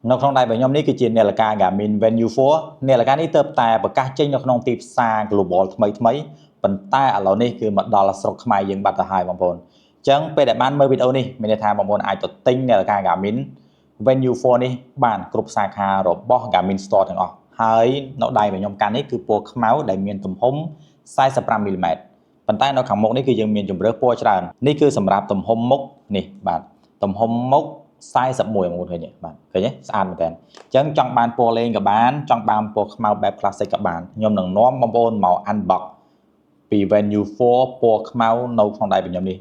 នៅក្នុងដៃរបស់ខ្ញុំនេះគឺជានាឡិកា Garmin Venue 4 នាឡិកានេះទើបតែប្រកាសចេញនៅក្នុងទីផ្សារ Global ថ្មីប៉ុន្តែឥឡូវនេះគឺមកដល់ស្រុកខ្មែរយើងបាត់ទៅហើយបងប្អូនអញ្ចឹងពេលដែលបានមើលវីដេអូនេះមានន័យថាបងប្អូនអាចទៅទិញនាឡិកា Garmin Venue 4 នេះបានគ្រប់សាខារបស់ Garmin Store ទាំងអស់ហើយនៅដៃរបស់ខ្ញុំកាន់នេះគឺពណ៌ខ្មៅដែលមានទំហំ45មីលីម៉ែត្រប៉ុន្តែនៅខាងមុខនេះគឺយើងមានជម្រើសពណ៌ច្រើននេះគឺសម្រាប់ទំហំមុខនេះបាទទំហំមុខ41បងប្អូនឃើញទេបាទឃើញទេស្អាតមែនតើអញ្ចឹងចង់បានពណ៌លេងក៏បានចង់បានពណ៌ខ្មៅបែប classic ក៏បានខ្ញុំនឹងនាំបងប្អូនមក unbox ពី Venue 4 ពណ៌ខ្មៅនៅក្នុងដៃរបស់ខ្ញុំនេះ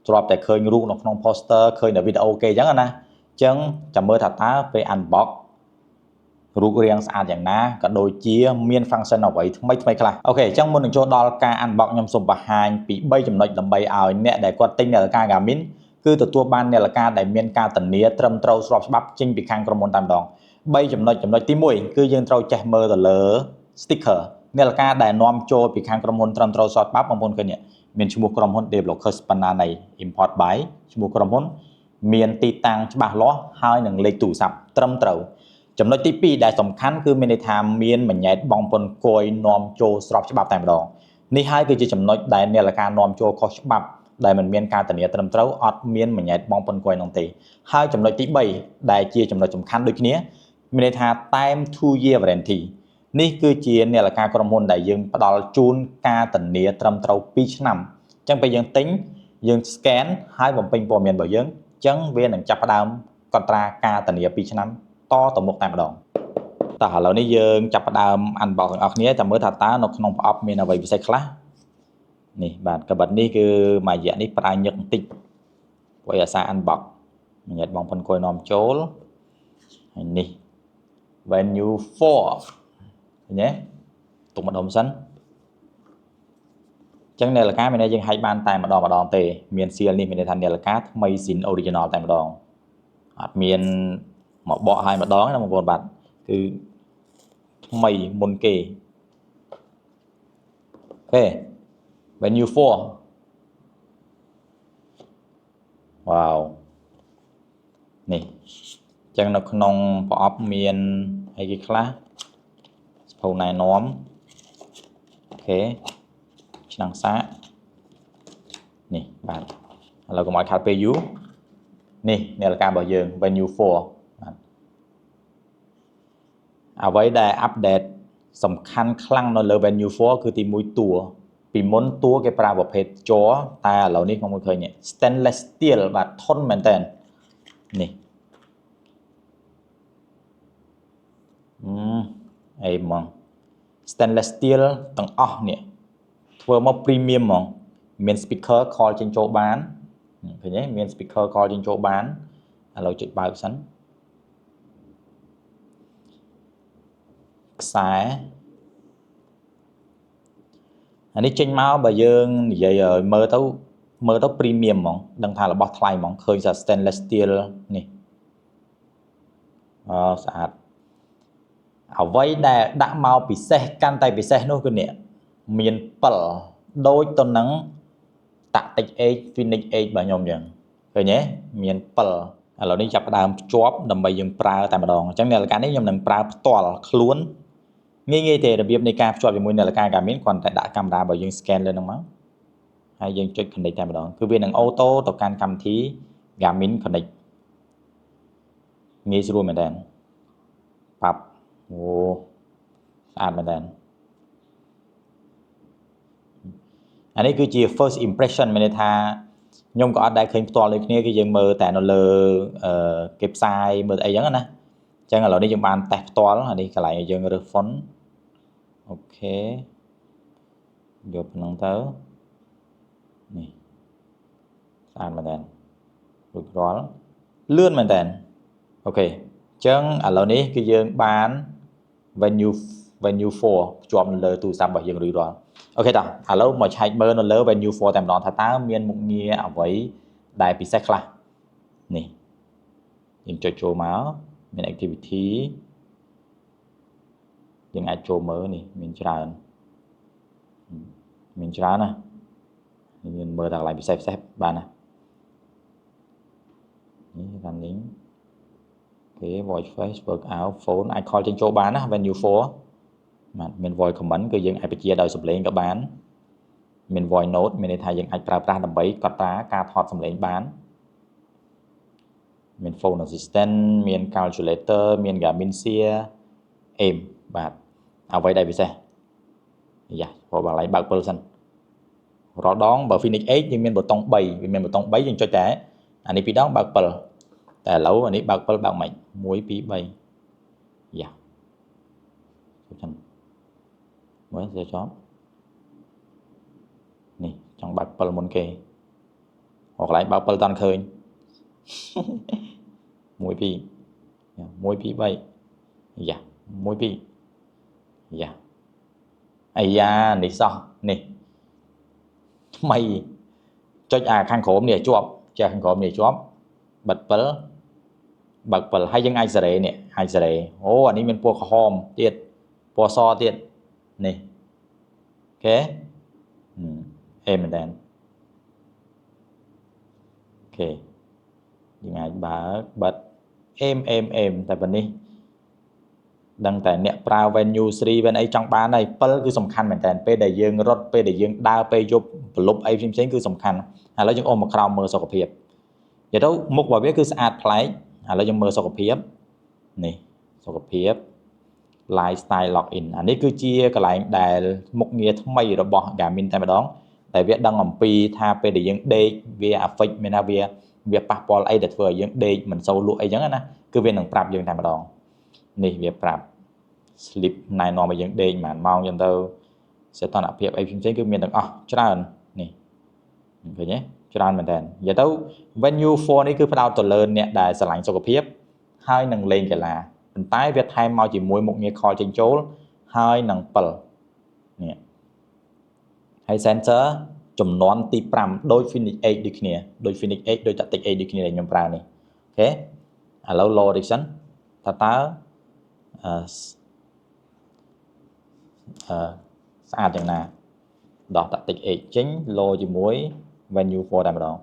ទ្រាំតែឃើញរូបនៅក្នុង poster ឃើញតែវីដេអូគេអញ្ចឹងណាអញ្ចឹងចាំមើលថាតើពេល unbox រូបរាងស្អាតយ៉ាងណាក៏ដូចជាមាន function អ្វីថ្មីខ្លះអូខេអញ្ចឹងមុននឹងចូលដល់ការ unbox ខ្ញុំសូមបង្ហាញពី3ចំណុចដើម្បីឲ្យអ្នកដែលគាត់ទិញនាឡិកា Garmin គឺទទួលបាននាឡិកាដែលមានការធានាត្រឹមត្រូវស្របច្បាប់ចេញពីខាងក្រុមហ៊ុនតែម្ដង3ចំណុចទី1គឺយើងត្រូវចេះមើលទៅលើ sticker នាឡិកាដែលនាំចូលពីខាងក្រុមហ៊ុនត្រឹមត្រូវស្របច្បាប់បងប្អូនឃើញមានឈ្មោះក្រុមហ៊ុន Developers បណ្ណានៃ import by ឈ្មោះក្រុមហ៊ុនមានទីតាំងច្បាស់លាស់ហើយនឹងលេខទូរស័ព្ទត្រឹមត្រូវចំណុចទី2ដែលសំខាន់គឺមានន័យថាមានមញ៉ែតបងប្អូនគួយនាំចូលស្របច្បាប់តែម្ដងនេះហើយគឺជាចំណុចដែលនាឡិកានាំចូលខុសច្បាប់ដែលមិនមានការធានាត្រឹមត្រូវអត់មានមញ៉ែតបងប្អូនគួយនោះទេហើយចំណុចទី3ដែលជាចំណុចសំខាន់ដូចគ្នាមានន័យថាតែម 2 year warranty នេះគឺជានាឡិកាក្រុមហ៊ុនដែលយើងផ្ដល់ជូនការធានាត្រឹមត្រូវ2ឆ្នាំអញ្ចឹងពេលយើងទិញយើង scan ហើយបំពេញព័ត៌មានរបស់យើងអញ្ចឹងវានឹងចាប់ផ្ដើមកត់ត្រាការធានា2ឆ្នាំតទៅមុខតែម្ដងតោះឥឡូវនេះយើងចាប់ផ្ដើម unbox ទាំងអស់គ្នាចាំមើលថាតើនៅក្នុងប្រអប់មានអ្វីពិសេសខ្លះនេះបាទកាបិតនេះគឺមួយរយៈនេះផ្ដាច់ញឹកបន្តិចព្រោះអាសា unbox ញ៉ែតបងប្អូនគួយនាំចូលហើយនេះ Venue 4ឃើញទេទុកម្ដុំសិនចឹងនាឡិកាមានន័យយើងហែកបានតែម្ដងទេមានសៀលនេះមានន័យថានាឡិកាថ្មីស៊ីន original តែម្ដងអត់មានមកបកឲ្យម្ដងណាបងប្អូនបាទគឺថ្មីមុនគេអូខេ Venue 4 វ៉ាវនេះចឹងនៅក្នុងប្រអប់មានអីគេខ្លះសភៅណែនាំអូខេឆ្នាំងសាកនេះបាទឥឡូវកុំឲ្យខាត់ពេលយូរនេះនាឡិការបស់យើង Venue 4បាទអ្វីដែលអាប់ដេតសំខាន់ខ្លាំងនៅលើ Venue 4គឺទី1តួពីមុនតួគេប្រើប្រភេទជ័រតែឥឡូវនេះខ្ញុំឃើញ stainless steel បាទធន់មែនតើនេះអីហ្មង stainless steel ទាំងអស់នេះធ្វើមក premium ហ្មងមាន speaker call ចេញចូលបានឃើញទេមាន speaker call ចេញចូលបានឥឡូវចុចបើកសិនខ្សែអានេះចេញមកបើយើងនិយាយមើលទៅ premium ហ្មងដឹងថារបស់ថ្លៃហ្មងឃើញថា stainless steel នេះស្អាតអ្វីដែលដាក់មកពិសេសកាន់តែពិសេសនោះគឺនេះមានពិលដូចទៅនឹង Tactic Edge Phoenix Edge របស់ខ្ញុំអញ្ចឹងឃើញទេមានពិលឥឡូវនេះចាប់ផ្ដើមភ្ជាប់ដើម្បីយើងប្រើតែម្ដងអញ្ចឹងនាឡិកានេះខ្ញុំនឹងប្រើផ្ទាល់ខ្លួនងាយទេរបៀបនៃការភ្ជាប់ជាមួយនាឡិកា Garmin គ្រាន់តែដាក់កាមេរ៉ារបស់យើង scan លើហ្នឹងមកហើយយើងចុច connect តែម្ដងគឺវានឹងអូតូទៅកាន់កម្មវិធី Garmin Connect ងាយស្រួលមែនតើប៉ាប់អូស្អាតមែនតើអានេះគឺជា first impression មានន័យថាខ្ញុំក៏អត់ដែលឃើញផ្ទាល់ដូចគ្នាគឺយើងមើលតែនៅលើគេផ្សាយមើលអីចឹងណាអញ្ចឹងឥឡូវនេះយើងបានតេស្តផ្ទាល់អានេះកន្លែងយើងរើស font អូខេយកប៉ុណ្ណឹងទៅនេះស្អាតមែនតើរួចរាល់លឿនមែនតើអូខេអញ្ចឹងឥឡូវនេះគឺយើងបាន Venue 4ភ្ជាប់នៅលើទូរស័ព្ទរបស់យើងរួចរាល់អូខេតោះឥឡូវមកឆែកមើលនៅលើ Venue 4តែម្ដងថាតើមានមុខងារអ្វីដែលពិសេសខ្លះនេះយើងចុចចូលមកមាន activity យើងអាចចូលមើលនេះមានច្រើនណាយើងមើលតែកន្លែងពិសេសបានណានេះ running Okay, voice face workout phone ai call trên chỗ bán á venue 4 mà mình voice comment គឺយើងអាចបញ្ជាដោយសំឡេងក៏បានមាន voice note មានន័យថាយើងអាចប្រើប្រាស់ដើម្បីកត់ត្រាការថតសំឡេងបានមាន phone assistant មាន calculator មាន Garmin Sear aim បាទអ្វីដែលពិសេសយ៉ាព្រោះបើឡើយបើកពិលសិនរាល់ដងបើ Phoenix 8យើងមានប៊ូតុង3វាមានប៊ូតុង3យើងចុចតែអានេះពីរដងបើកពិលតែឥឡូវអានេះបើកពិលបើកមិន1 2 3យ៉ាចុចសិនមើលទៅចប់នេះចង់បើកពិលមុនគេកន្លែងបើកពិលតន់ឃើញ1 2 1 2 3យ៉ា1 2យ៉ាអាយ៉ានេះសោះនេះថ្មីចុចអាខាងក្រោមនេះជាប់ចេះខាងក្រោមនេះជាប់បិទពិលបើកពិលហើយយើងអាចសេរីនេះអាចសេរីអូអានេះមានពណ៌ក្រហមទៀតពណ៌សទៀតនេះអូខេអេមែនតើអូខេយើងអាចបើកបិទអេមតែប៉ុណ្នេះដឹងតែអ្នកប្រើ venue 3 ven អីចង់បានហើយពិលគឺសំខាន់មែនតើពេលដែលយើងរត់ពេលដែលយើងដើរពេលយប់ប្រលប់អីផ្សេងៗគឺសំខាន់ឥឡូវយើងអុំមកក្រោមមើលសុខភាពនិយាយទៅមុខរបស់វាគឺស្អាតប្លែកឥឡូវយើងមើលសុខភាពនេះសុខភាព lifestyle login អានេះគឺជាកន្លែងដែលមុខងារថ្មីរបស់ Garmin តែម្ដងតែវាដឹងអំពីថាពេលដែលយើងដេកវា affect មានថាវាប៉ះពាល់អីដែលធ្វើឲ្យយើងដេកមិនសូវលក់អីចឹងណាគឺវានឹងប្រាប់យើងតែម្ដងនេះវាប្រាប់ sleep ណែនាំឲ្យយើងដេកប្រហែលម៉ោងចឹងទៅសីតុណ្ហភាពអីផ្សេងៗគឺមានទាំងអស់ច្រើននេះឃើញទេច្រើនមែនតើនិយាយទៅ venue 4 នេះគឺផ្ដោតទៅលើអ្នកដែលស្រឡាញ់សុខភាពហើយនឹងលេងកីឡាប៉ុន្តែវាថែមមកជាមួយមុខងារ call ចេញចូលហើយនឹងពិលនេះហើយ sensor ចំនួនទី5ដូច Phoenix 8ដូចគ្នាដូច Phoenix 8ដូច Tactic 8ដូចគ្នាដែលខ្ញុំប្រើនេះអូខេឥឡូវ load សិនថាតើស្អាតយ៉ាងណាដោះ Tactic 8ចេញ load ជាមួយ venue 4តែម្ដង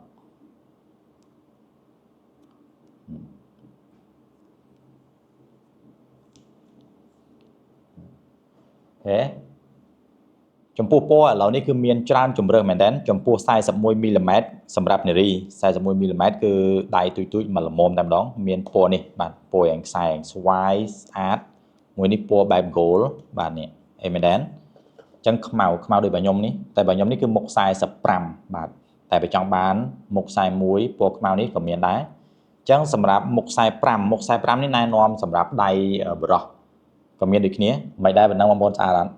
ចំពោះពណ៌ឥឡូវនេះគឺមានច្រើនជម្រើសមែនតើចំពោះ41មីលីម៉ែត្រសម្រាប់នារី41មីលីម៉ែត្រគឺដៃទូចមកល្មមតែម្ដងមានពណ៌នេះបាទពណ៌យ៉ាងខ្សែស្វាយស្អាតមួយនេះពណ៌បែប gold បាទនេះអីមែនតើអញ្ចឹងខ្មៅដូចរបស់ខ្ញុំនេះតែរបស់ខ្ញុំនេះគឺមុខ45បាទតែបើចង់បានមុខ41ពណ៌ខ្មៅនេះក៏មានដែរអញ្ចឹងសម្រាប់មុខ45នេះណែនាំសម្រាប់ដៃបរោះក៏មានដូចគ្នាមិនដែរប៉ុណ្ណឹងបងប្អូនស្អាតអត់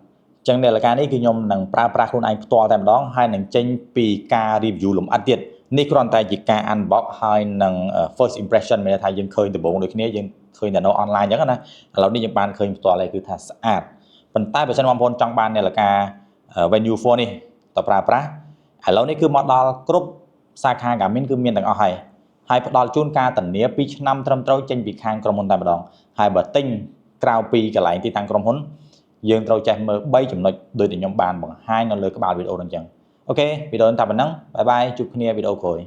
ចឹងនាឡិកានេះគឺខ្ញុំនឹងប្រើប្រាស់ខ្លួនឯងផ្ទាល់តែម្ដងហើយនឹងចេញពីការ review លម្អិតទៀតនេះគ្រាន់តែជាការ unbox ហើយនឹង first impression មានថាយើងឃើញដំបូងដូចគ្នាយើងឃើញតែនៅ online ចឹងណាឥឡូវនេះយើងបានឃើញផ្ទាល់ហើយគឺថាស្អាតប៉ុន្តែបើសិនបងប្អូនចង់បាននាឡិកា venue 4នេះតប្រើប្រាស់ឥឡូវនេះគឺមកដល់គ្រប់សាខា Garmin គឺមានទាំងអស់ហើយផ្ដល់ជូនការធានា2ឆ្នាំត្រឹមត្រូវចេញពីខាងក្រុមហ៊ុនតែម្ដងហើយបើទិញក្រៅពីកន្លែងទីតាំងក្រុមហ៊ុនយើងត្រូវចេះមើល3ចំណុចដូចដែលខ្ញុំបានបង្ហាញនៅលើក្បាលវីដេអូហ្នឹងអញ្ចឹងអូខេវីដេអូនេះតែប៉ុណ្្នឹងបាយបាយជួបគ្នាវីដេអូក្រោយ